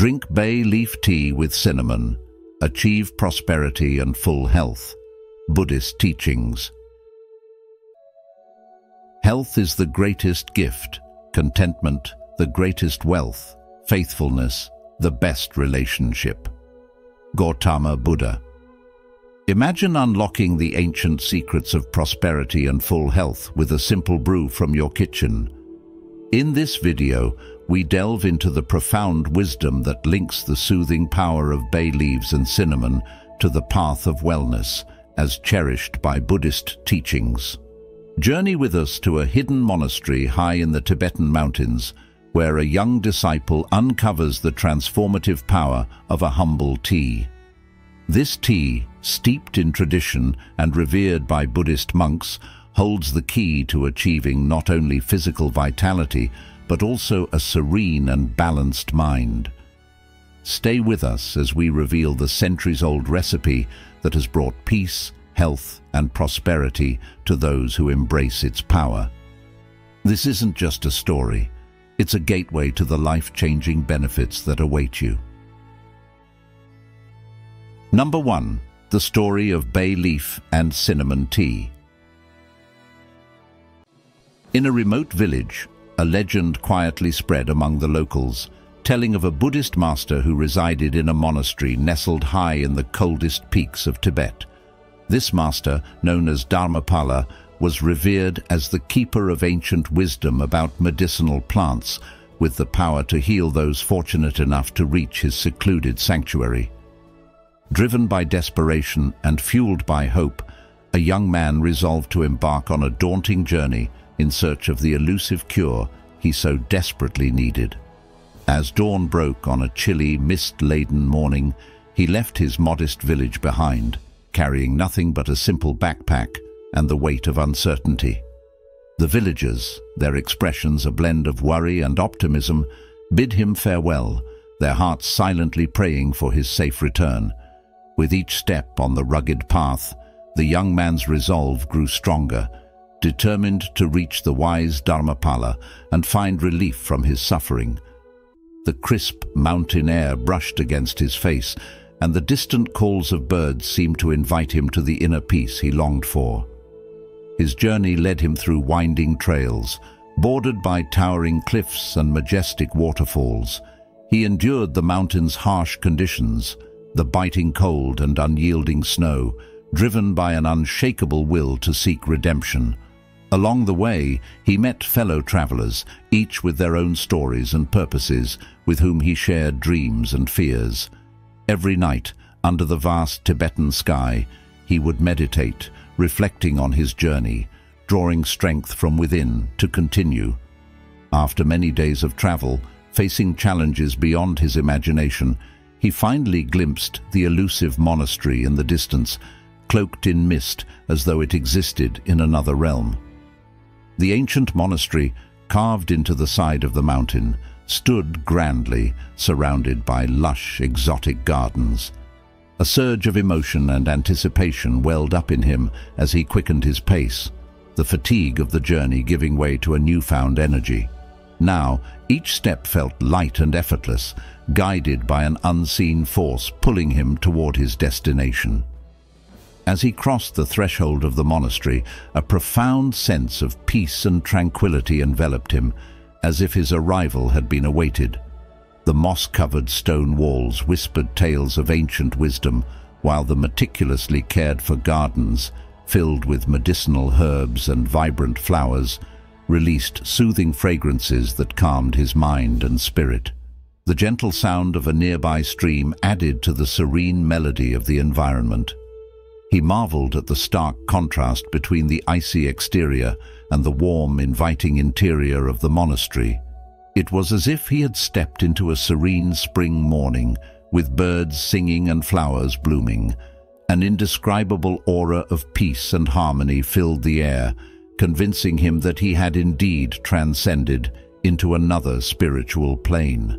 Drink bay leaf tea with cinnamon. Achieve prosperity and full health. Buddhist teachings. Health is the greatest gift, contentment the greatest wealth, faithfulness the best relationship. Gautama Buddha. Imagine unlocking the ancient secrets of prosperity and full health with a simple brew from your kitchen. In this video, we delve into the profound wisdom that links the soothing power of bay leaves and cinnamon to the path of wellness, as cherished by Buddhist teachings. Journey with us to a hidden monastery high in the Tibetan mountains, where a young disciple uncovers the transformative power of a humble tea. This tea, steeped in tradition and revered by Buddhist monks, holds the key to achieving not only physical vitality, but also a serene and balanced mind. Stay with us as we reveal the centuries-old recipe that has brought peace, health, and prosperity to those who embrace its power. This isn't just a story, it's a gateway to the life-changing benefits that await you. Number 1. The story of bay leaf and cinnamon tea. In a remote village, a legend quietly spread among the locals, telling of a Buddhist master who resided in a monastery nestled high in the coldest peaks of Tibet. This master, known as Dharmapala, was revered as the keeper of ancient wisdom about medicinal plants, with the power to heal those fortunate enough to reach his secluded sanctuary. Driven by desperation and fueled by hope, a young man resolved to embark on a daunting journey in search of the elusive cure he so desperately needed. As dawn broke on a chilly, mist-laden morning, he left his modest village behind, carrying nothing but a simple backpack and the weight of uncertainty. The villagers, their expressions a blend of worry and optimism, bid him farewell, their hearts silently praying for his safe return. With each step on the rugged path, the young man's resolve grew stronger, determined to reach the wise Dharmapala and find relief from his suffering. The crisp mountain air brushed against his face, and the distant calls of birds seemed to invite him to the inner peace he longed for. His journey led him through winding trails, bordered by towering cliffs and majestic waterfalls. He endured the mountain's harsh conditions, the biting cold and unyielding snow, driven by an unshakable will to seek redemption. Along the way, he met fellow travelers, each with their own stories and purposes, with whom he shared dreams and fears. Every night, under the vast Tibetan sky, he would meditate, reflecting on his journey, drawing strength from within to continue. After many days of travel, facing challenges beyond his imagination, he finally glimpsed the elusive monastery in the distance, cloaked in mist as though it existed in another realm. The ancient monastery, carved into the side of the mountain, stood grandly, surrounded by lush, exotic gardens. A surge of emotion and anticipation welled up in him as he quickened his pace, the fatigue of the journey giving way to a newfound energy. Now, each step felt light and effortless, guided by an unseen force pulling him toward his destination. As he crossed the threshold of the monastery, a profound sense of peace and tranquility enveloped him, as if his arrival had been awaited. The moss-covered stone walls whispered tales of ancient wisdom, while the meticulously cared-for gardens, filled with medicinal herbs and vibrant flowers, released soothing fragrances that calmed his mind and spirit. The gentle sound of a nearby stream added to the serene melody of the environment. He marveled at the stark contrast between the icy exterior and the warm, inviting interior of the monastery. It was as if he had stepped into a serene spring morning, with birds singing and flowers blooming. An indescribable aura of peace and harmony filled the air, convincing him that he had indeed transcended into another spiritual plane.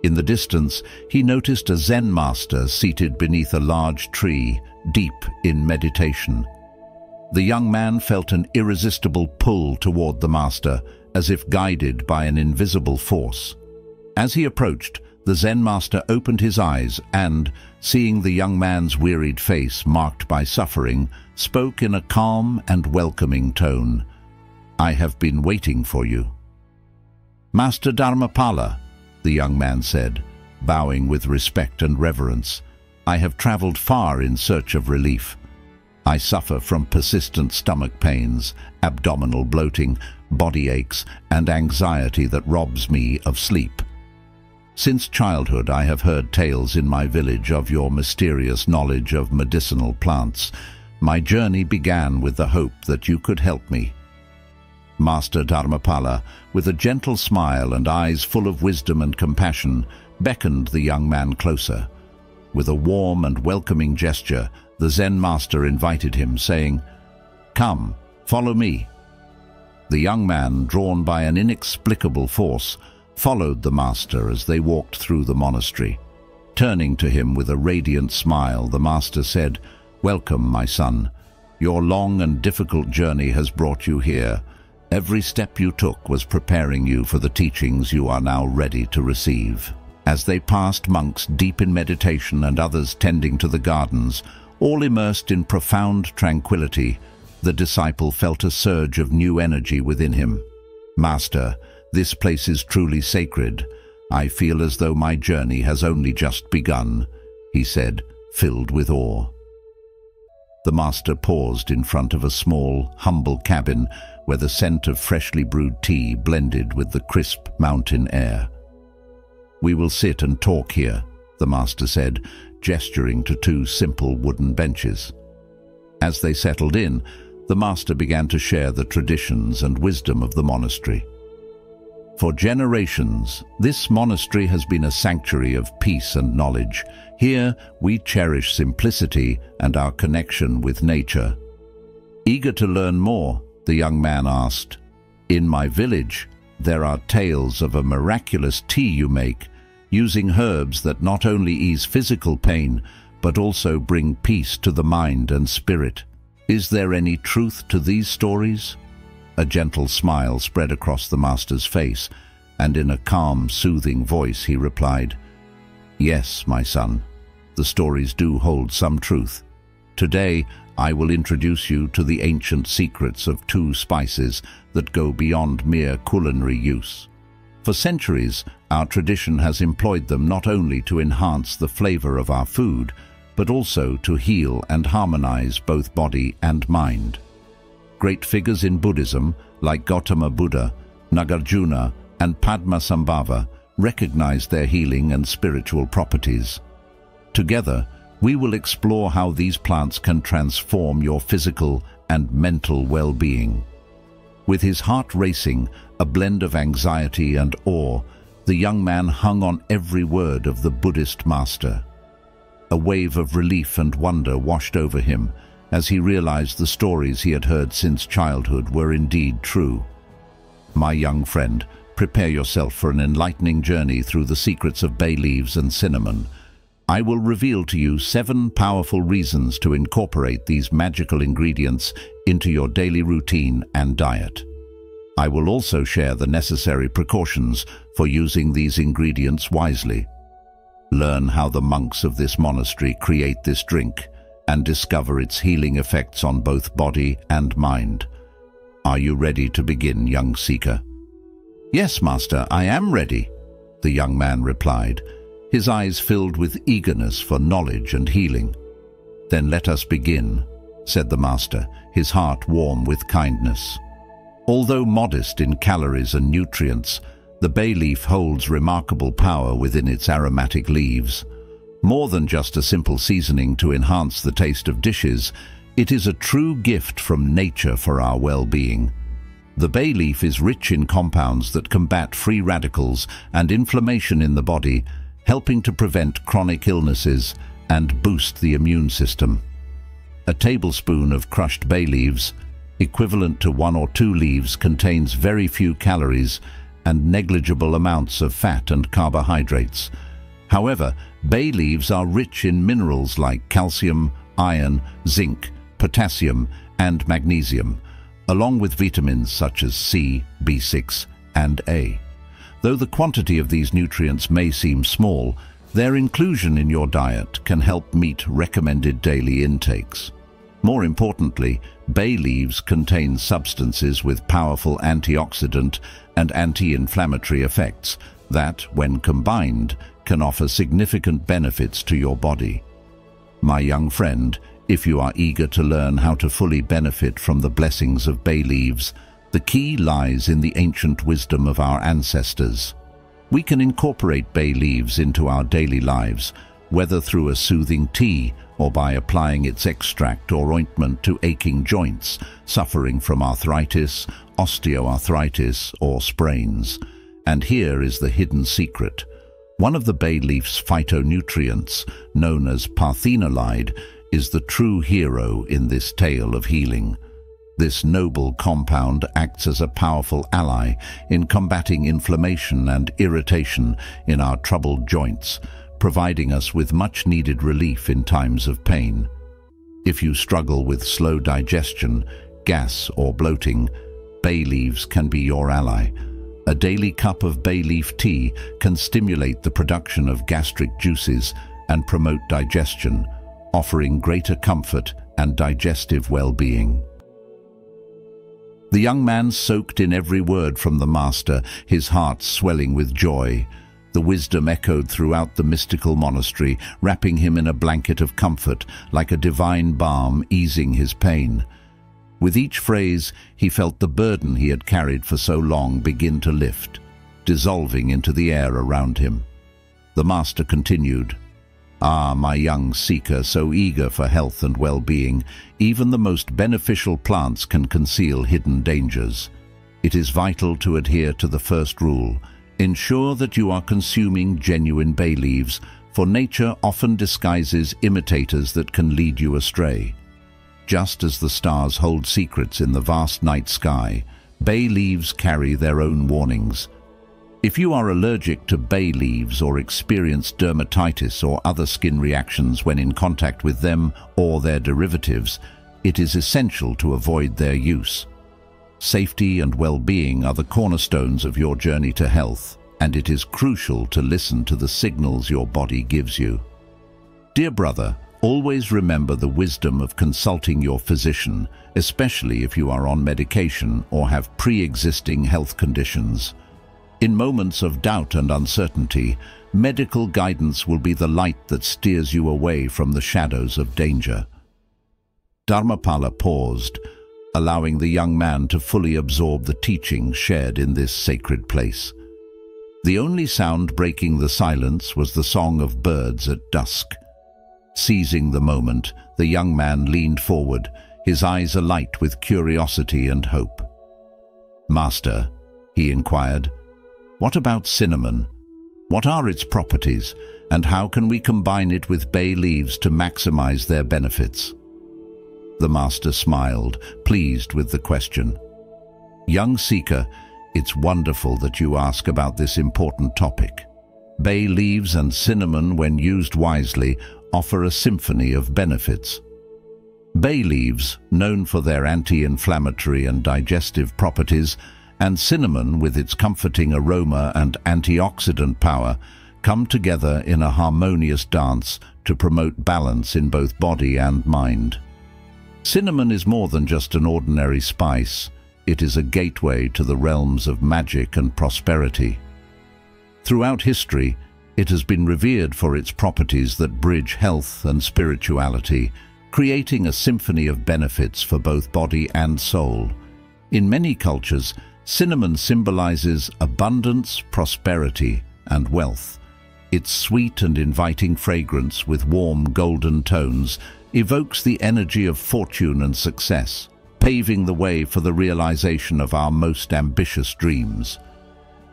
In the distance, he noticed a Zen master seated beneath a large tree, deep in meditation. The young man felt an irresistible pull toward the master, as if guided by an invisible force. As he approached, the Zen master opened his eyes and, seeing the young man's wearied face marked by suffering, spoke in a calm and welcoming tone. "I have been waiting for you." "Master Dharmapala," the young man said, bowing with respect and reverence, "I have traveled far in search of relief. I suffer from persistent stomach pains, abdominal bloating, body aches, and anxiety that robs me of sleep. Since childhood, I have heard tales in my village of your mysterious knowledge of medicinal plants. My journey began with the hope that you could help me." Master Dharmapala, with a gentle smile and eyes full of wisdom and compassion, beckoned the young man closer. With a warm and welcoming gesture, the Zen master invited him, saying, "Come, follow me." The young man, drawn by an inexplicable force, followed the master as they walked through the monastery. Turning to him with a radiant smile, the master said, "Welcome, my son. Your long and difficult journey has brought you here. Every step you took was preparing you for the teachings you are now ready to receive." As they passed monks deep in meditation and others tending to the gardens, all immersed in profound tranquility, the disciple felt a surge of new energy within him. "Master, this place is truly sacred. I feel as though my journey has only just begun," he said, filled with awe. The master paused in front of a small, humble cabin where the scent of freshly brewed tea blended with the crisp mountain air. "We will sit and talk here," the master said, gesturing to two simple wooden benches. As they settled in, the master began to share the traditions and wisdom of the monastery. "For generations, this monastery has been a sanctuary of peace and knowledge. Here, we cherish simplicity and our connection with nature." Eager to learn more, the young man asked, "In my village, there are tales of a miraculous tea you make, using herbs that not only ease physical pain, but also bring peace to the mind and spirit. Is there any truth to these stories?" A gentle smile spread across the master's face, and in a calm, soothing voice he replied, "Yes, my son, the stories do hold some truth. Today, I will introduce you to the ancient secrets of two spices that go beyond mere culinary use. For centuries, our tradition has employed them not only to enhance the flavor of our food, but also to heal and harmonize both body and mind. Great figures in Buddhism, like Gautama Buddha, Nagarjuna, and Padmasambhava, recognized their healing and spiritual properties. Together, we will explore how these plants can transform your physical and mental well-being. With his heart racing, a blend of anxiety and awe, the young man hung on every word of the Buddhist master. A wave of relief and wonder washed over him as he realized the stories he had heard since childhood were indeed true. "My young friend, prepare yourself for an enlightening journey through the secrets of bay leaves and cinnamon. I will reveal to you 7 powerful reasons to incorporate these magical ingredients into your daily routine and diet. I will also share the necessary precautions for using these ingredients wisely. Learn how the monks of this monastery create this drink and discover its healing effects on both body and mind. Are you ready to begin, young seeker?" "Yes, master, I am ready," the young man replied, his eyes filled with eagerness for knowledge and healing. "Then let us begin," said the master, his heart warm with kindness. Although modest in calories and nutrients, the bay leaf holds remarkable power within its aromatic leaves. More than just a simple seasoning to enhance the taste of dishes, it is a true gift from nature for our well-being. The bay leaf is rich in compounds that combat free radicals and inflammation in the body, helping to prevent chronic illnesses and boost the immune system. A tablespoon of crushed bay leaves, equivalent to 1 or 2 leaves, contains very few calories and negligible amounts of fat and carbohydrates. However, bay leaves are rich in minerals like calcium, iron, zinc, potassium, and magnesium, along with vitamins such as C, B6, and A. Though the quantity of these nutrients may seem small, their inclusion in your diet can help meet recommended daily intakes. More importantly, bay leaves contain substances with powerful antioxidant and anti-inflammatory effects that, when combined, can offer significant benefits to your body. My young friend, if you are eager to learn how to fully benefit from the blessings of bay leaves, the key lies in the ancient wisdom of our ancestors. We can incorporate bay leaves into our daily lives, whether through a soothing tea or by applying its extract or ointment to aching joints, suffering from arthritis, osteoarthritis, or sprains. And here is the hidden secret. One of the bay leaf's phytonutrients, known as parthenolide, is the true hero in this tale of healing. This noble compound acts as a powerful ally in combating inflammation and irritation in our troubled joints, providing us with much-needed relief in times of pain. If you struggle with slow digestion, gas, or bloating, bay leaves can be your ally. A daily cup of bay leaf tea can stimulate the production of gastric juices and promote digestion, offering greater comfort and digestive well-being. The young man soaked in every word from the master, his heart swelling with joy. The wisdom echoed throughout the mystical monastery, wrapping him in a blanket of comfort, like a divine balm easing his pain. With each phrase, he felt the burden he had carried for so long begin to lift, dissolving into the air around him. The master continued, "Ah, my young seeker, so eager for health and well-being, even the most beneficial plants can conceal hidden dangers. It is vital to adhere to the first rule. Ensure that you are consuming genuine bay leaves, for nature often disguises imitators that can lead you astray. Just as the stars hold secrets in the vast night sky, bay leaves carry their own warnings. If you are allergic to bay leaves or experience dermatitis or other skin reactions when in contact with them or their derivatives, it is essential to avoid their use. Safety and well-being are the cornerstones of your journey to health, and it is crucial to listen to the signals your body gives you. Dear brother, always remember the wisdom of consulting your physician, especially if you are on medication or have pre-existing health conditions. In moments of doubt and uncertainty, medical guidance will be the light that steers you away from the shadows of danger." Dharmapala paused, allowing the young man to fully absorb the teaching shared in this sacred place. The only sound breaking the silence was the song of birds at dusk. Seizing the moment, the young man leaned forward, his eyes alight with curiosity and hope. "Master," he inquired, "what about cinnamon? What are its properties, and how can we combine it with bay leaves to maximize their benefits?" The master smiled, pleased with the question. "Young seeker, it's wonderful that you ask about this important topic. Bay leaves and cinnamon, when used wisely, offer a symphony of benefits. Bay leaves, known for their anti-inflammatory and digestive properties, and cinnamon, with its comforting aroma and antioxidant power, come together in a harmonious dance to promote balance in both body and mind. Cinnamon is more than just an ordinary spice. It is a gateway to the realms of magic and prosperity. Throughout history, it has been revered for its properties that bridge health and spirituality, creating a symphony of benefits for both body and soul. In many cultures, cinnamon symbolizes abundance, prosperity, and wealth. Its sweet and inviting fragrance with warm golden tones evokes the energy of fortune and success, paving the way for the realization of our most ambitious dreams.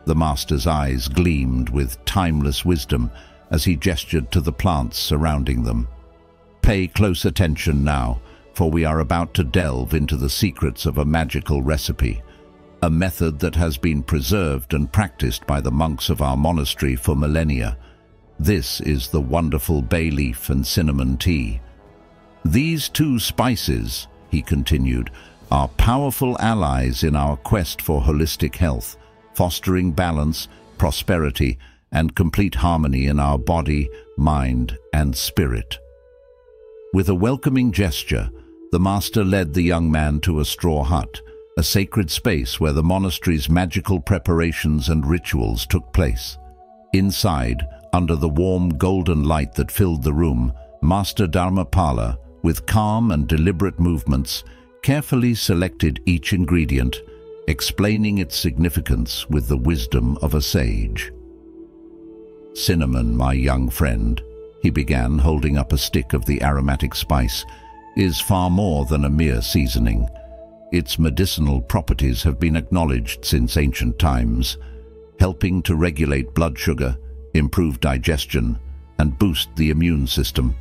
The master's eyes gleamed with timeless wisdom as he gestured to the plants surrounding them. Pay close attention now, for we are about to delve into the secrets of a magical recipe, a method that has been preserved and practiced by the monks of our monastery for millennia. This is the wonderful bay leaf and cinnamon tea. These two spices, he continued, are powerful allies in our quest for holistic health, fostering balance, prosperity, and complete harmony in our body, mind, and spirit. With a welcoming gesture, the master led the young man to a straw hut, a sacred space where the monastery's magical preparations and rituals took place. Inside, under the warm golden light that filled the room, Master Dharmapala, with calm and deliberate movements, carefully selected each ingredient, explaining its significance with the wisdom of a sage. "Cinnamon, my young friend," he began, holding up a stick of the aromatic spice, "is far more than a mere seasoning. Its medicinal properties have been acknowledged since ancient times, helping to regulate blood sugar, improve digestion, and boost the immune system."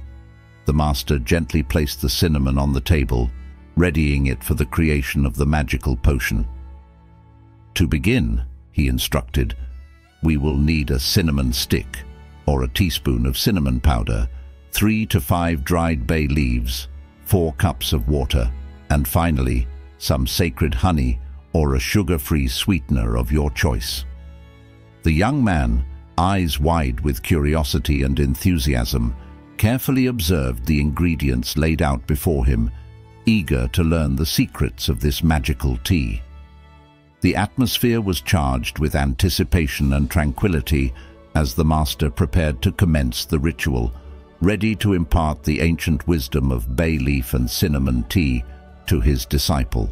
The master gently placed the cinnamon on the table, readying it for the creation of the magical potion. "To begin," he instructed, "we will need a cinnamon stick, or a teaspoon of cinnamon powder, 3 to 5 dried bay leaves, 4 cups of water, and finally, some sacred honey or a sugar-free sweetener of your choice." The young man, eyes wide with curiosity and enthusiasm, carefully observed the ingredients laid out before him, eager to learn the secrets of this magical tea. The atmosphere was charged with anticipation and tranquility as the master prepared to commence the ritual, ready to impart the ancient wisdom of bay leaf and cinnamon tea to his disciple.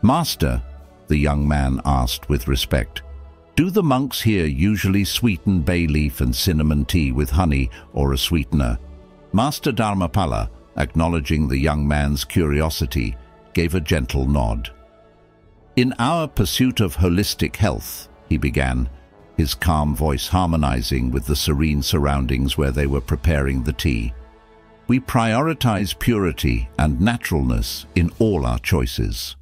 "Master," the young man asked with respect, "do the monks here usually sweeten bay leaf and cinnamon tea with honey or a sweetener?" Master Dharmapala, acknowledging the young man's curiosity, gave a gentle nod. "In our pursuit of holistic health," he began, his calm voice harmonizing with the serene surroundings where they were preparing the tea, "we prioritize purity and naturalness in all our choices.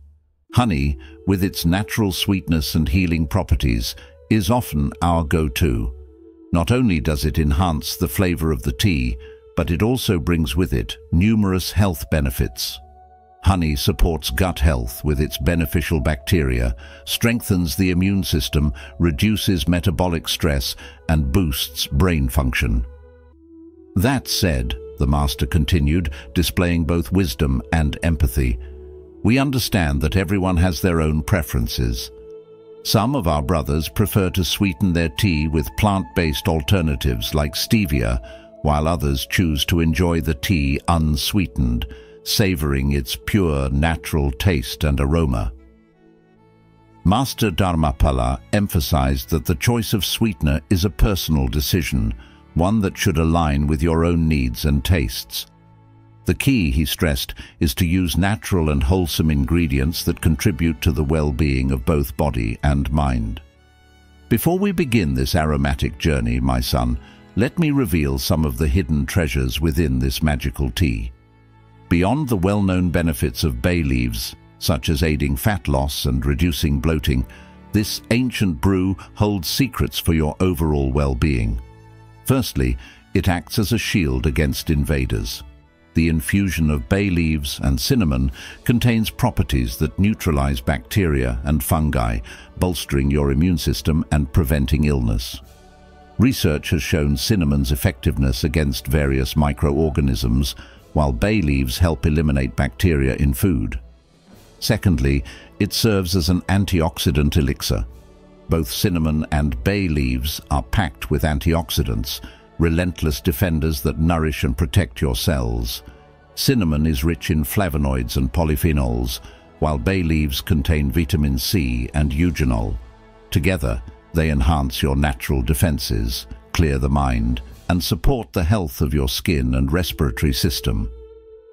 Honey, with its natural sweetness and healing properties, is often our go-to. Not only does it enhance the flavor of the tea, but it also brings with it numerous health benefits. Honey supports gut health with its beneficial bacteria, strengthens the immune system, reduces metabolic stress, and boosts brain function." "That said," the master continued, displaying both wisdom and empathy, "we understand that everyone has their own preferences. Some of our brothers prefer to sweeten their tea with plant-based alternatives like stevia, while others choose to enjoy the tea unsweetened, savoring its pure, natural taste and aroma." Master Dharmapala emphasized that the choice of sweetener is a personal decision, one that should align with your own needs and tastes. The key, he stressed, is to use natural and wholesome ingredients that contribute to the well-being of both body and mind. "Before we begin this aromatic journey, my son, let me reveal some of the hidden treasures within this magical tea. Beyond the well-known benefits of bay leaves, such as aiding fat loss and reducing bloating, this ancient brew holds secrets for your overall well-being. Firstly, it acts as a shield against invaders. The infusion of bay leaves and cinnamon contains properties that neutralize bacteria and fungi, bolstering your immune system and preventing illness. Research has shown cinnamon's effectiveness against various microorganisms, while bay leaves help eliminate bacteria in food. Secondly, it serves as an antioxidant elixir. Both cinnamon and bay leaves are packed with antioxidants, relentless defenders that nourish and protect your cells. Cinnamon is rich in flavonoids and polyphenols, while bay leaves contain vitamin C and eugenol. Together, they enhance your natural defenses, clear the mind, and support the health of your skin and respiratory system.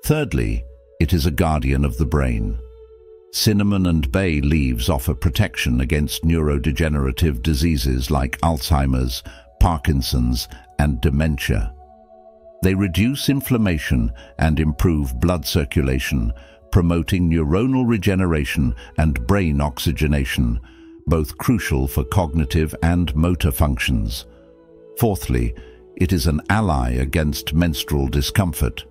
Thirdly, it is a guardian of the brain. Cinnamon and bay leaves offer protection against neurodegenerative diseases like Alzheimer's, Parkinson's, and dementia. They reduce inflammation and improve blood circulation, promoting neuronal regeneration and brain oxygenation, both crucial for cognitive and motor functions. Fourthly, it is an ally against menstrual discomfort.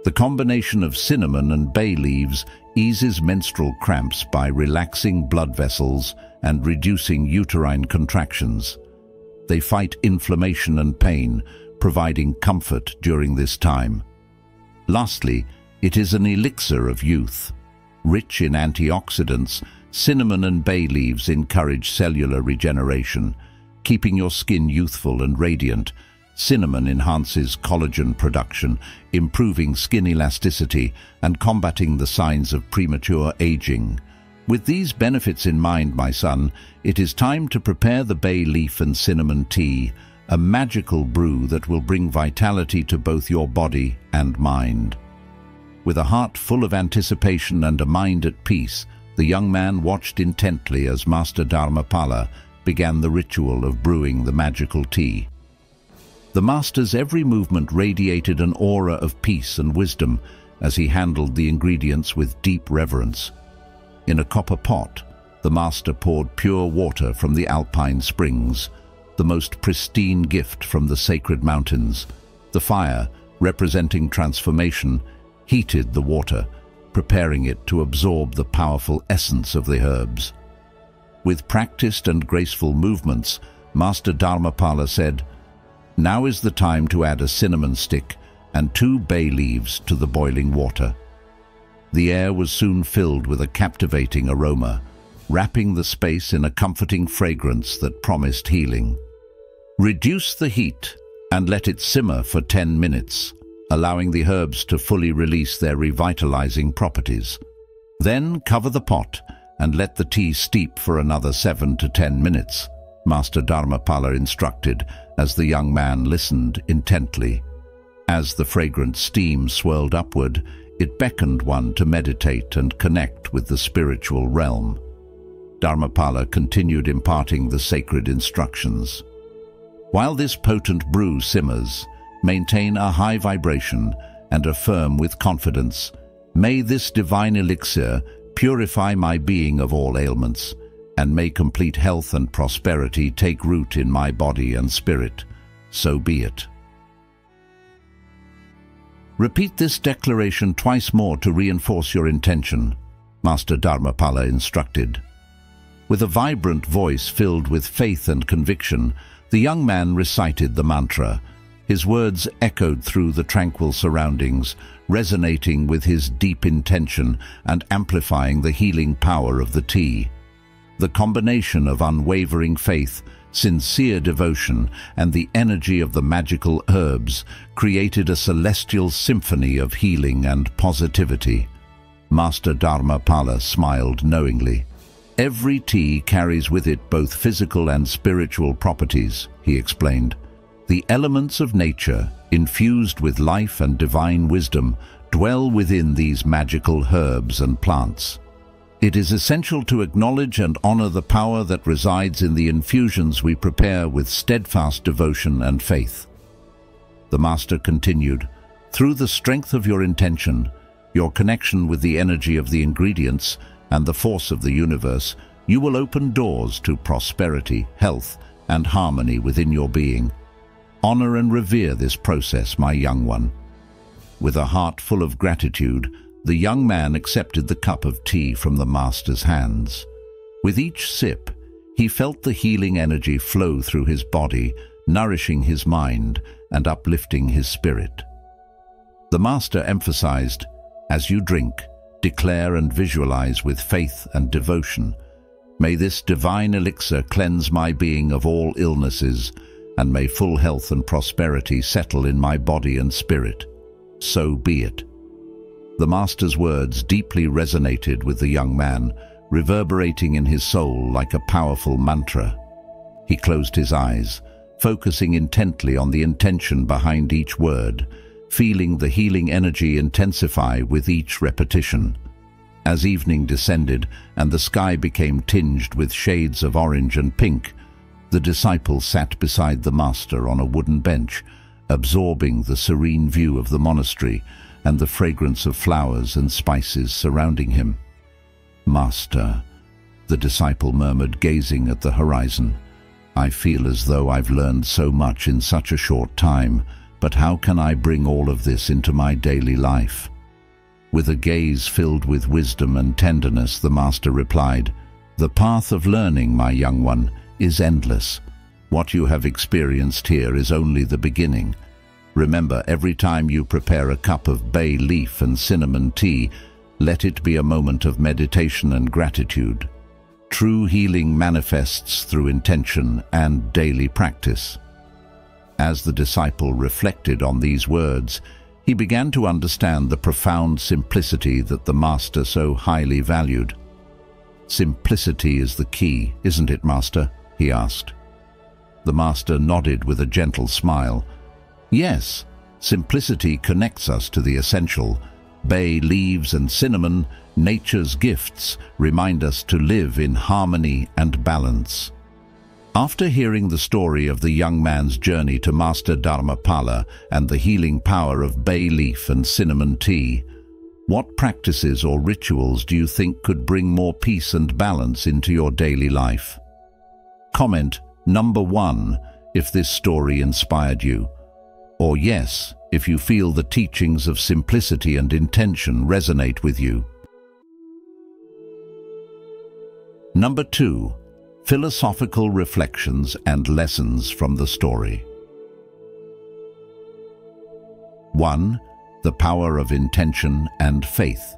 The combination of cinnamon and bay leaves eases menstrual cramps by relaxing blood vessels and reducing uterine contractions. They fight inflammation and pain, providing comfort during this time. Lastly, it is an elixir of youth. Rich in antioxidants, cinnamon and bay leaves encourage cellular regeneration, keeping your skin youthful and radiant. Cinnamon enhances collagen production, improving skin elasticity and combating the signs of premature aging. With these benefits in mind, my son, it is time to prepare the bay leaf and cinnamon tea, a magical brew that will bring vitality to both your body and mind. With a heart full of anticipation and a mind at peace, the young man watched intently as Master Dharmapala began the ritual of brewing the magical tea. The master's every movement radiated an aura of peace and wisdom as he handled the ingredients with deep reverence. In a copper pot, the master poured pure water from the alpine springs, the most pristine gift from the sacred mountains. The fire, representing transformation, heated the water, preparing it to absorb the powerful essence of the herbs. With practiced and graceful movements, Master Dharmapala said, "Now is the time to add a cinnamon stick and 2 bay leaves to the boiling water." The air was soon filled with a captivating aroma, wrapping the space in a comforting fragrance that promised healing. Reduce the heat and let it simmer for 10 minutes, allowing the herbs to fully release their revitalizing properties. Then cover the pot and let the tea steep for another 7 to 10 minutes, Master Dharmapala instructed as the young man listened intently. As the fragrant steam swirled upward, it beckoned one to meditate and connect with the spiritual realm. Dharmapala continued imparting the sacred instructions. While this potent brew simmers, maintain a high vibration and affirm with confidence, "May this divine elixir purify my being of all ailments, and may complete health and prosperity take root in my body and spirit. So be it." Repeat this declaration twice more to reinforce your intention, Master Dharmapala instructed. With a vibrant voice filled with faith and conviction, the young man recited the mantra. His words echoed through the tranquil surroundings, resonating with his deep intention and amplifying the healing power of the tea. The combination of unwavering faith, sincere devotion, and the energy of the magical herbs created a celestial symphony of healing and positivity. Master Dharmapala smiled knowingly. "Every tea carries with it both physical and spiritual properties," he explained. "The elements of nature, infused with life and divine wisdom, dwell within these magical herbs and plants. It is essential to acknowledge and honor the power that resides in the infusions we prepare with steadfast devotion and faith." The master continued, "Through the strength of your intention, your connection with the energy of the ingredients, and the force of the universe, you will open doors to prosperity, health, and harmony within your being. Honor and revere this process, my young one." With a heart full of gratitude, the young man accepted the cup of tea from the master's hands. With each sip, he felt the healing energy flow through his body, nourishing his mind and uplifting his spirit. The master emphasized, "As you drink, declare and visualize with faith and devotion. May this divine elixir cleanse my being of all illnesses, and may full health and prosperity settle in my body and spirit. So be it." The master's words deeply resonated with the young man, reverberating in his soul like a powerful mantra. He closed his eyes, focusing intently on the intention behind each word, feeling the healing energy intensify with each repetition. As evening descended and the sky became tinged with shades of orange and pink, the disciple sat beside the master on a wooden bench, absorbing the serene view of the monastery and the fragrance of flowers and spices surrounding him. "Master," the disciple murmured, gazing at the horizon, "I feel as though I've learned so much in such a short time, but how can I bring all of this into my daily life?" With a gaze filled with wisdom and tenderness, the master replied, The path of learning, my young one, is endless. What you have experienced here is only the beginning. Remember, every time you prepare a cup of bay leaf and cinnamon tea, let it be a moment of meditation and gratitude. True healing manifests through intention and daily practice. As the disciple reflected on these words, he began to understand the profound simplicity that the Master so highly valued. "Simplicity is the key, isn't it, Master?" he asked. The Master nodded with a gentle smile. "Yes, simplicity connects us to the essential. Bay leaves and cinnamon, nature's gifts, remind us to live in harmony and balance." After hearing the story of the young man's journey to Master Dharmapala and the healing power of bay leaf and cinnamon tea, what practices or rituals do you think could bring more peace and balance into your daily life? Comment number 1 if this story inspired you, or yes if you feel the teachings of simplicity and intention resonate with you. Number 2. Philosophical reflections and lessons from the story. 1. The power of intention and faith.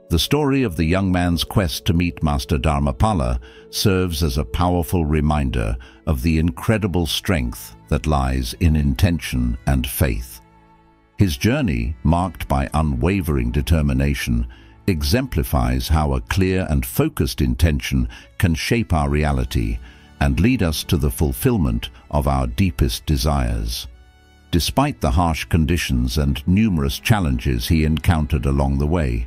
The story of the young man's quest to meet Master Dharmapala serves as a powerful reminder of the incredible strength that lies in intention and faith. His journey, marked by unwavering determination, exemplifies how a clear and focused intention can shape our reality and lead us to the fulfillment of our deepest desires. Despite the harsh conditions and numerous challenges he encountered along the way,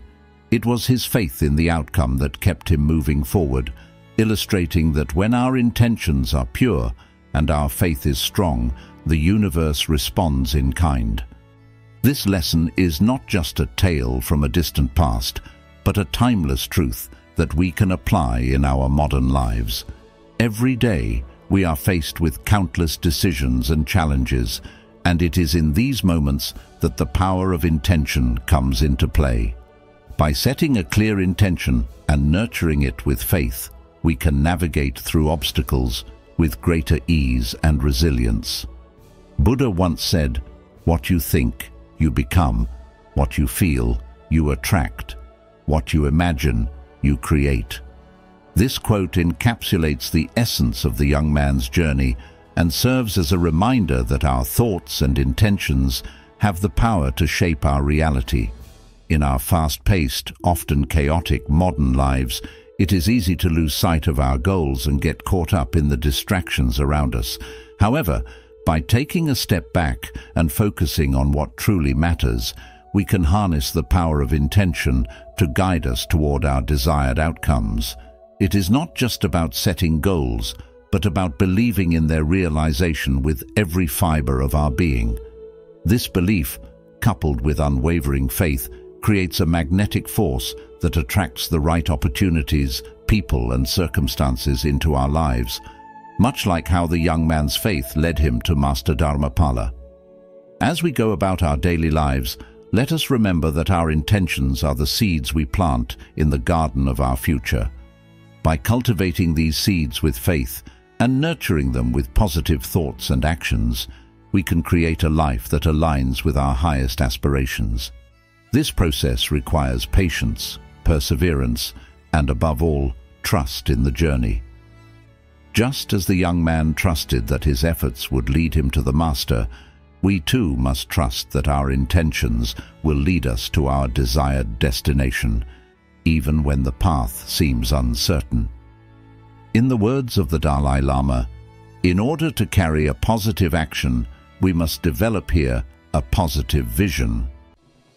it was his faith in the outcome that kept him moving forward, illustrating that when our intentions are pure and our faith is strong, the universe responds in kind. This lesson is not just a tale from a distant past, but a timeless truth that we can apply in our modern lives. Every day, we are faced with countless decisions and challenges, and it is in these moments that the power of intention comes into play. By setting a clear intention and nurturing it with faith, we can navigate through obstacles with greater ease and resilience. Buddha once said, "What you think, you become. What you feel, you attract. What you imagine, you create." This quote encapsulates the essence of the young man's journey and serves as a reminder that our thoughts and intentions have the power to shape our reality. In our fast-paced, often chaotic modern lives, it is easy to lose sight of our goals and get caught up in the distractions around us. However, by taking a step back and focusing on what truly matters, we can harness the power of intention to guide us toward our desired outcomes. It is not just about setting goals, but about believing in their realization with every fiber of our being. This belief, coupled with unwavering faith, creates a magnetic force that attracts the right opportunities, people, and circumstances into our lives, much like how the young man's faith led him to Master Dharmapala. As we go about our daily lives, let us remember that our intentions are the seeds we plant in the garden of our future. By cultivating these seeds with faith and nurturing them with positive thoughts and actions, we can create a life that aligns with our highest aspirations. This process requires patience, perseverance, and above all, trust in the journey. Just as the young man trusted that his efforts would lead him to the Master, we too must trust that our intentions will lead us to our desired destination, even when the path seems uncertain. In the words of the Dalai Lama, in order to carry a positive action, we must develop here a positive vision.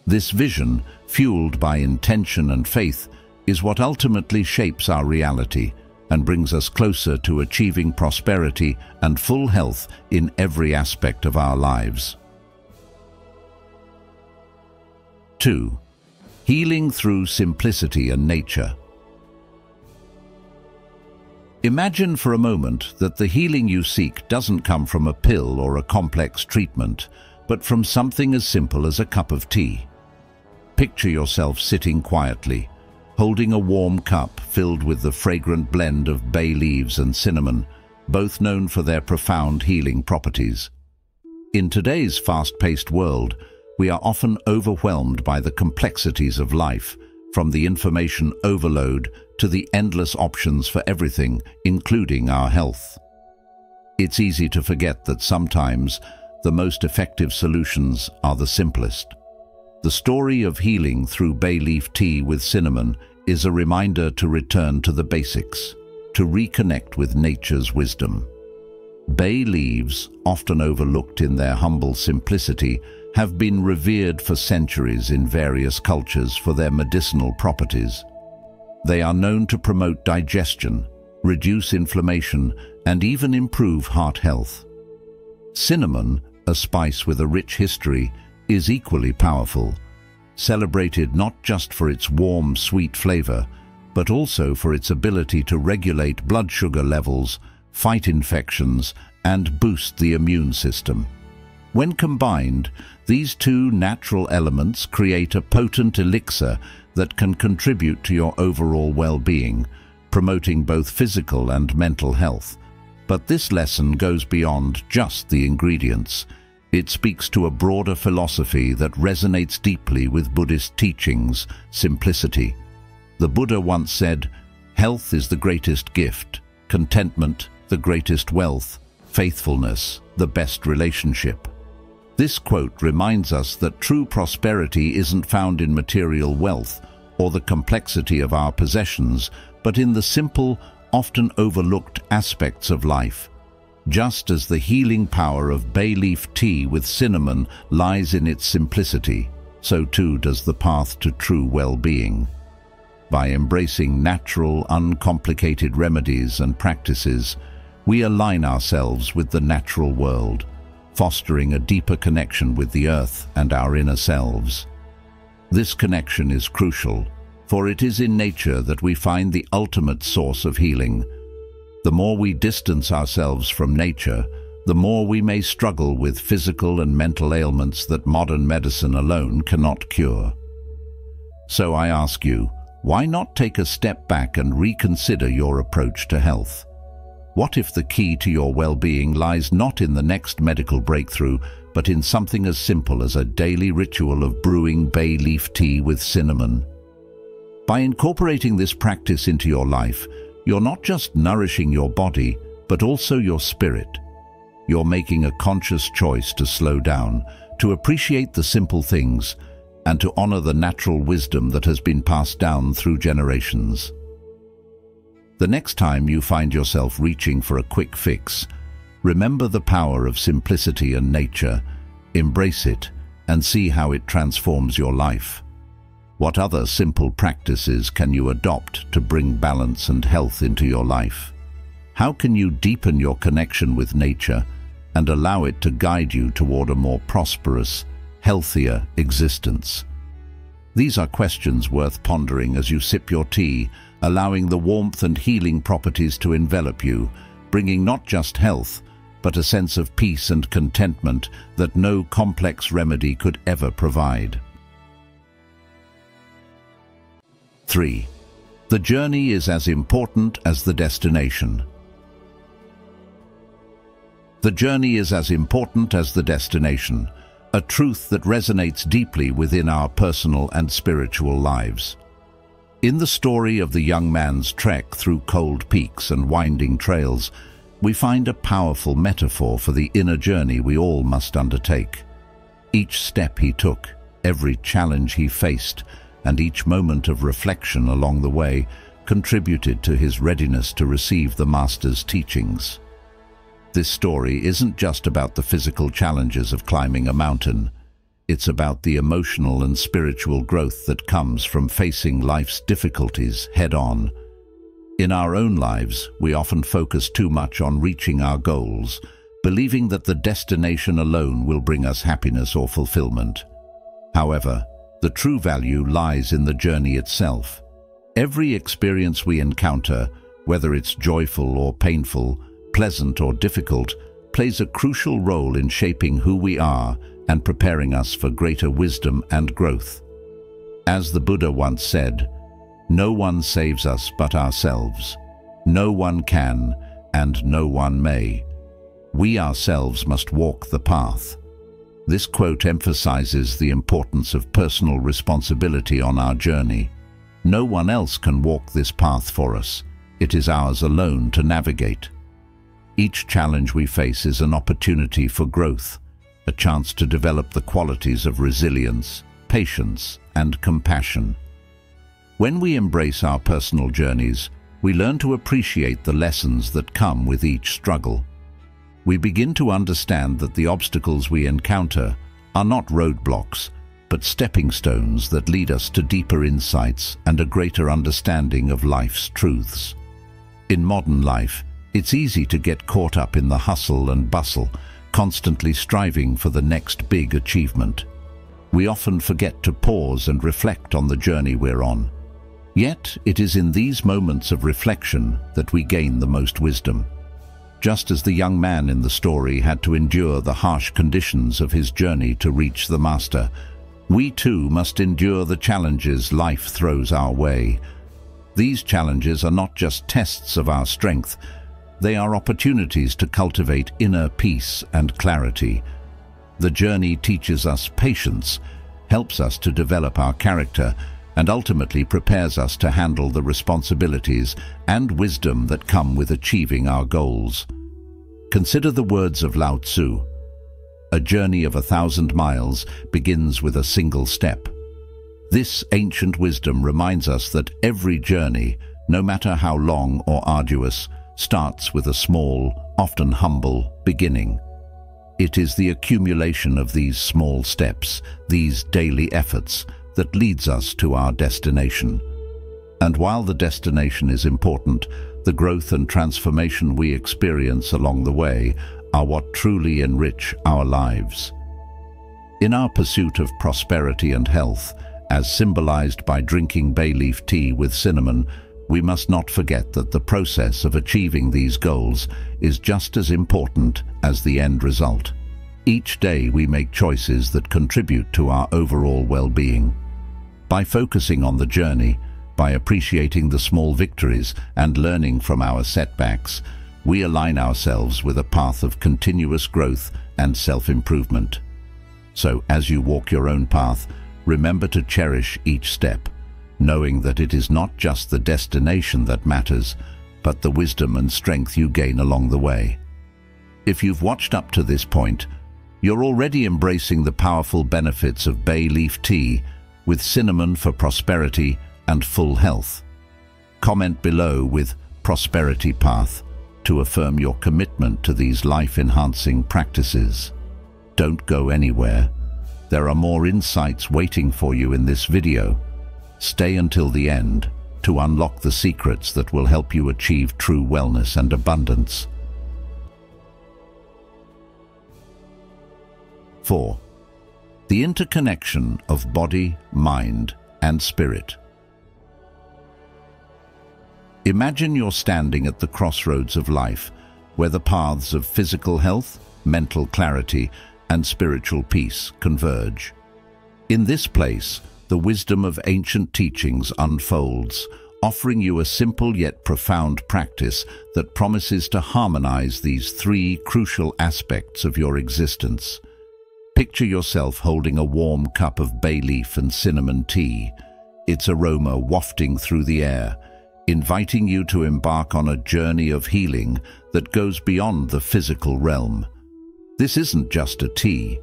This vision, fueled by intention and faith, is what ultimately shapes our reality and brings us closer to achieving prosperity and full health in every aspect of our lives. 2. Healing through simplicity and nature. Imagine for a moment that the healing you seek doesn't come from a pill or a complex treatment, but from something as simple as a cup of tea. Picture yourself sitting quietly, holding a warm cup filled with the fragrant blend of bay leaves and cinnamon, both known for their profound healing properties. In today's fast-paced world, we are often overwhelmed by the complexities of life, from the information overload to the endless options for everything, including our health. It's easy to forget that sometimes the most effective solutions are the simplest. The story of healing through bay leaf tea with cinnamon is a reminder to return to the basics, to reconnect with nature's wisdom. Bay leaves, often overlooked in their humble simplicity, have been revered for centuries in various cultures for their medicinal properties. They are known to promote digestion, reduce inflammation, and even improve heart health. Cinnamon, a spice with a rich history, is equally powerful, celebrated not just for its warm, sweet flavor, but also for its ability to regulate blood sugar levels, fight infections, and boost the immune system. When combined, these two natural elements create a potent elixir that can contribute to your overall well-being, promoting both physical and mental health. But this lesson goes beyond just the ingredients. It speaks to a broader philosophy that resonates deeply with Buddhist teachings: simplicity. The Buddha once said, "Health is the greatest gift, contentment the greatest wealth, faithfulness the best relationship." This quote reminds us that true prosperity isn't found in material wealth or the complexity of our possessions, but in the simple, often overlooked aspects of life. Just as the healing power of bay leaf tea with cinnamon lies in its simplicity, so too does the path to true well-being. By embracing natural, uncomplicated remedies and practices, we align ourselves with the natural world, fostering a deeper connection with the earth and our inner selves. This connection is crucial, for it is in nature that we find the ultimate source of healing. The more we distance ourselves from nature, the more we may struggle with physical and mental ailments that modern medicine alone cannot cure. So I ask you, why not take a step back and reconsider your approach to health? What if the key to your well-being lies not in the next medical breakthrough, but in something as simple as a daily ritual of brewing bay leaf tea with cinnamon? By incorporating this practice into your life, you're not just nourishing your body, but also your spirit. You're making a conscious choice to slow down, to appreciate the simple things, and to honor the natural wisdom that has been passed down through generations. The next time you find yourself reaching for a quick fix, remember the power of simplicity and nature, embrace it, and see how it transforms your life. What other simple practices can you adopt to bring balance and health into your life? How can you deepen your connection with nature and allow it to guide you toward a more prosperous, healthier existence? These are questions worth pondering as you sip your tea, allowing the warmth and healing properties to envelop you, bringing not just health, but a sense of peace and contentment that no complex remedy could ever provide. 3. The journey is as important as the destination. The journey is as important as the destination, a truth that resonates deeply within our personal and spiritual lives. In the story of the young man's trek through cold peaks and winding trails, we find a powerful metaphor for the inner journey we all must undertake. Each step he took, every challenge he faced, and each moment of reflection along the way contributed to his readiness to receive the Master's teachings. This story isn't just about the physical challenges of climbing a mountain. It's about the emotional and spiritual growth that comes from facing life's difficulties head-on. In our own lives, we often focus too much on reaching our goals, believing that the destination alone will bring us happiness or fulfillment. However, the true value lies in the journey itself. Every experience we encounter, whether it's joyful or painful, pleasant or difficult, plays a crucial role in shaping who we are and preparing us for greater wisdom and growth. As the Buddha once said, No one saves us but ourselves. No one can, and no one may. We ourselves must walk the path. This quote emphasizes the importance of personal responsibility on our journey. No one else can walk this path for us. It is ours alone to navigate. Each challenge we face is an opportunity for growth, a chance to develop the qualities of resilience, patience, and compassion. When we embrace our personal journeys, we learn to appreciate the lessons that come with each struggle. We begin to understand that the obstacles we encounter are not roadblocks, but stepping stones that lead us to deeper insights and a greater understanding of life's truths. In modern life, it's easy to get caught up in the hustle and bustle, constantly striving for the next big achievement. We often forget to pause and reflect on the journey we're on. Yet, it is in these moments of reflection that we gain the most wisdom. Just as the young man in the story had to endure the harsh conditions of his journey to reach the master, we too must endure the challenges life throws our way. These challenges are not just tests of our strength, they are opportunities to cultivate inner peace and clarity. The journey teaches us patience, helps us to develop our character, and ultimately prepares us to handle the responsibilities and wisdom that come with achieving our goals. Consider the words of Lao Tzu. A journey of 1,000 miles begins with a single step. This ancient wisdom reminds us that every journey, no matter how long or arduous, starts with a small, often humble, beginning. It is the accumulation of these small steps, these daily efforts, that leads us to our destination. And while the destination is important, the growth and transformation we experience along the way are what truly enrich our lives. In our pursuit of prosperity and health, as symbolized by drinking bay leaf tea with cinnamon, we must not forget that the process of achieving these goals is just as important as the end result. Each day we make choices that contribute to our overall well-being. By focusing on the journey, by appreciating the small victories and learning from our setbacks, we align ourselves with a path of continuous growth and self-improvement. So, as you walk your own path, remember to cherish each step, knowing that it is not just the destination that matters, but the wisdom and strength you gain along the way. If you've watched up to this point, you're already embracing the powerful benefits of bay leaf tea with cinnamon for prosperity and full health. Comment below with "Prosperity Path" to affirm your commitment to these life-enhancing practices. Don't go anywhere. There are more insights waiting for you in this video. Stay until the end to unlock the secrets that will help you achieve true wellness and abundance. 4. The interconnection of body, mind, and spirit. Imagine you're standing at the crossroads of life, where the paths of physical health, mental clarity, and spiritual peace converge. In this place, the wisdom of ancient teachings unfolds, offering you a simple yet profound practice that promises to harmonize these three crucial aspects of your existence. Picture yourself holding a warm cup of bay leaf and cinnamon tea, its aroma wafting through the air, inviting you to embark on a journey of healing that goes beyond the physical realm. This isn't just a tea,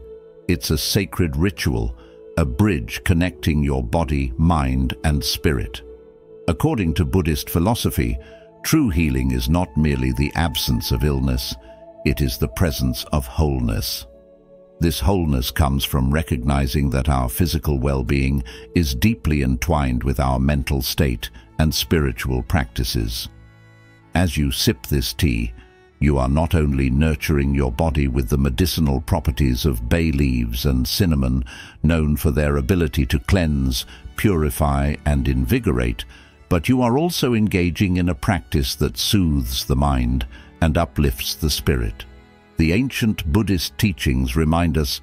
it's a sacred ritual, a bridge connecting your body, mind, and spirit. According to Buddhist philosophy, true healing is not merely the absence of illness, it is the presence of wholeness. This wholeness comes from recognizing that our physical well-being is deeply entwined with our mental state and spiritual practices. As you sip this tea, you are not only nurturing your body with the medicinal properties of bay leaves and cinnamon, known for their ability to cleanse, purify, and invigorate, but you are also engaging in a practice that soothes the mind and uplifts the spirit. The ancient Buddhist teachings remind us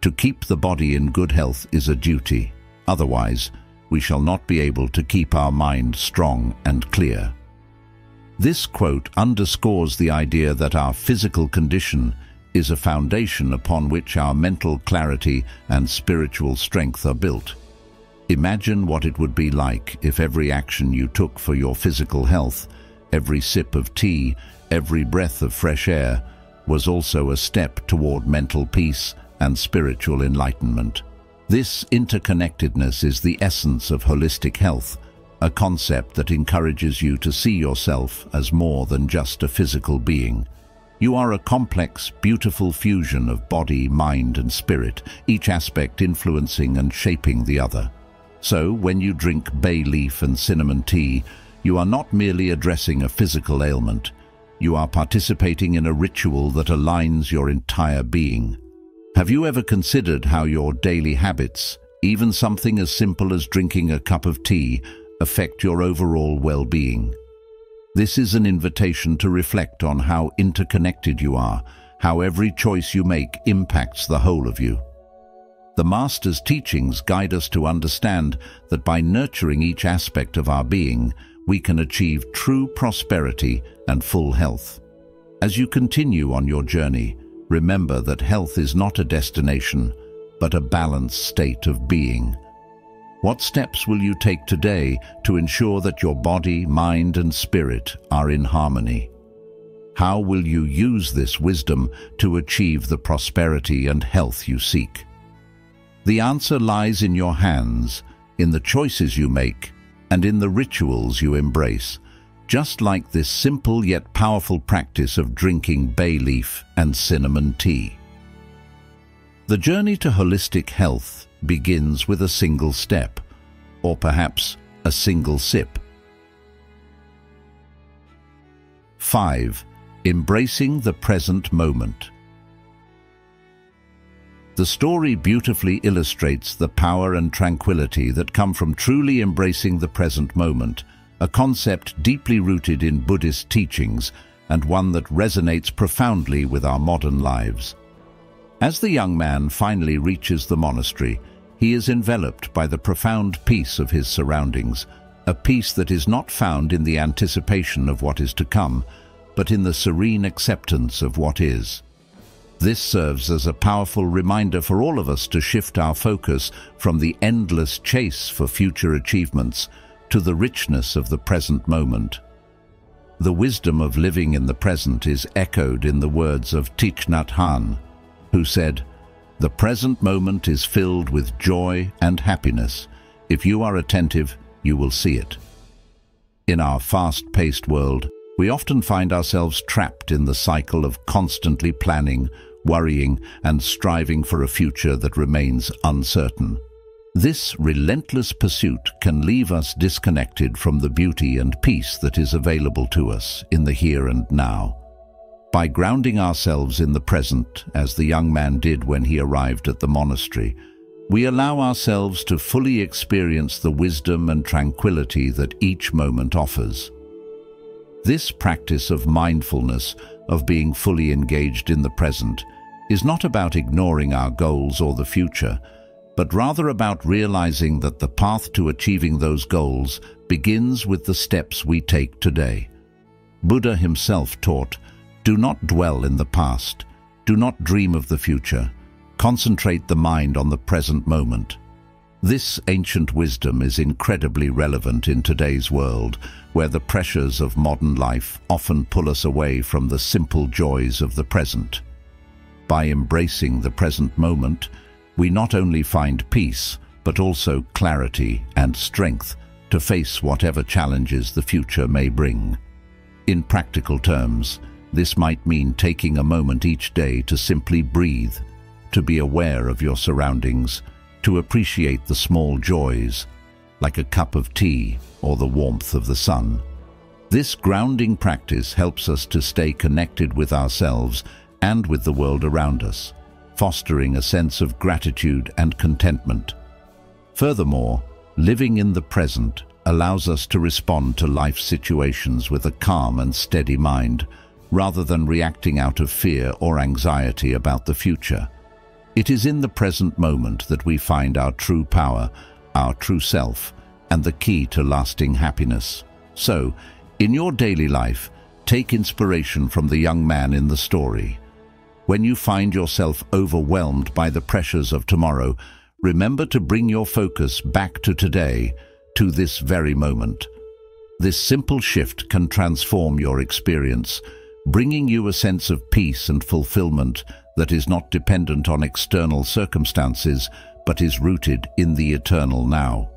to keep the body in good health is a duty. Otherwise, we shall not be able to keep our mind strong and clear. This quote underscores the idea that our physical condition is a foundation upon which our mental clarity and spiritual strength are built. Imagine what it would be like if every action you took for your physical health, every sip of tea, every breath of fresh air, was also a step toward mental peace and spiritual enlightenment. This interconnectedness is the essence of holistic health, a concept that encourages you to see yourself as more than just a physical being. You are a complex, beautiful fusion of body, mind, and spirit, each aspect influencing and shaping the other. So, when you drink bay leaf and cinnamon tea, you are not merely addressing a physical ailment. You are participating in a ritual that aligns your entire being. Have you ever considered how your daily habits, even something as simple as drinking a cup of tea, affect your overall well-being? This is an invitation to reflect on how interconnected you are, how every choice you make impacts the whole of you. The Master's teachings guide us to understand that by nurturing each aspect of our being, we can achieve true prosperity and full health. As you continue on your journey, remember that health is not a destination, but a balanced state of being. What steps will you take today to ensure that your body, mind, and spirit are in harmony? How will you use this wisdom to achieve the prosperity and health you seek? The answer lies in your hands, in the choices you make, and in the rituals you embrace, just like this simple yet powerful practice of drinking bay leaf and cinnamon tea. The journey to holistic health begins with a single step, or perhaps a single sip. 5. Embracing the present moment. The story beautifully illustrates the power and tranquility that come from truly embracing the present moment, a concept deeply rooted in Buddhist teachings and one that resonates profoundly with our modern lives. As the young man finally reaches the monastery, he is enveloped by the profound peace of his surroundings, a peace that is not found in the anticipation of what is to come, but in the serene acceptance of what is. This serves as a powerful reminder for all of us to shift our focus from the endless chase for future achievements to the richness of the present moment. The wisdom of living in the present is echoed in the words of Thich Nhat Hanh, who said, "The present moment is filled with joy and happiness. If you are attentive, you will see it." In our fast-paced world, we often find ourselves trapped in the cycle of constantly planning, worrying, and striving for a future that remains uncertain. This relentless pursuit can leave us disconnected from the beauty and peace that is available to us in the here and now. By grounding ourselves in the present, as the young man did when he arrived at the monastery, we allow ourselves to fully experience the wisdom and tranquility that each moment offers. This practice of mindfulness, of being fully engaged in the present, is not about ignoring our goals or the future, but rather about realizing that the path to achieving those goals begins with the steps we take today. Buddha himself taught, "Do not dwell in the past, do not dream of the future, concentrate the mind on the present moment." This ancient wisdom is incredibly relevant in today's world, where the pressures of modern life often pull us away from the simple joys of the present. By embracing the present moment, we not only find peace, but also clarity and strength to face whatever challenges the future may bring. In practical terms, this might mean taking a moment each day to simply breathe, to be aware of your surroundings, to appreciate the small joys, like a cup of tea or the warmth of the sun. This grounding practice helps us to stay connected with ourselves and with the world around us, fostering a sense of gratitude and contentment. Furthermore, living in the present allows us to respond to life situations with a calm and steady mind, rather than reacting out of fear or anxiety about the future. It is in the present moment that we find our true power, our true self, and the key to lasting happiness. So, in your daily life, take inspiration from the young man in the story. When you find yourself overwhelmed by the pressures of tomorrow, remember to bring your focus back to today, to this very moment. This simple shift can transform your experience, bringing you a sense of peace and fulfillment that is not dependent on external circumstances, but is rooted in the eternal now.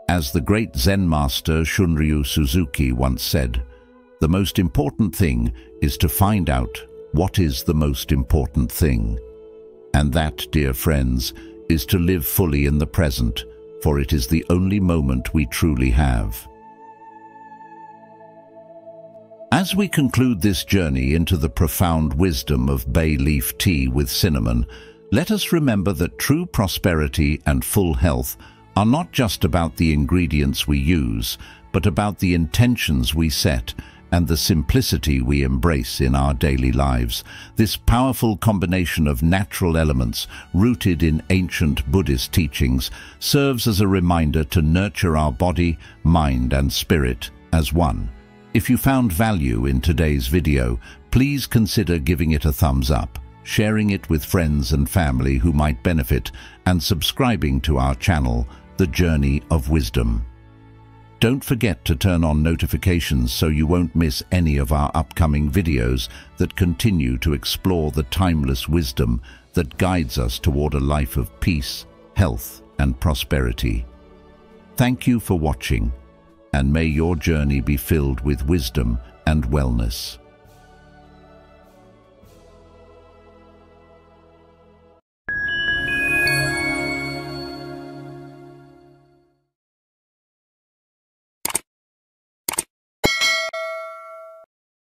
As the great Zen master Shunryu Suzuki once said, the most important thing is to find out what is the most important thing. And that, dear friends, is to live fully in the present, for it is the only moment we truly have. As we conclude this journey into the profound wisdom of bay leaf tea with cinnamon, let us remember that true prosperity and full health are not just about the ingredients we use, but about the intentions we set and the simplicity we embrace in our daily lives. This powerful combination of natural elements rooted in ancient Buddhist teachings serves as a reminder to nurture our body, mind, and spirit as one. If you found value in today's video, please consider giving it a thumbs up, sharing it with friends and family who might benefit, and subscribing to our channel, The Journey of Wisdom. Don't forget to turn on notifications so you won't miss any of our upcoming videos that continue to explore the timeless wisdom that guides us toward a life of peace, health, and prosperity. Thank you for watching, and may your journey be filled with wisdom and wellness.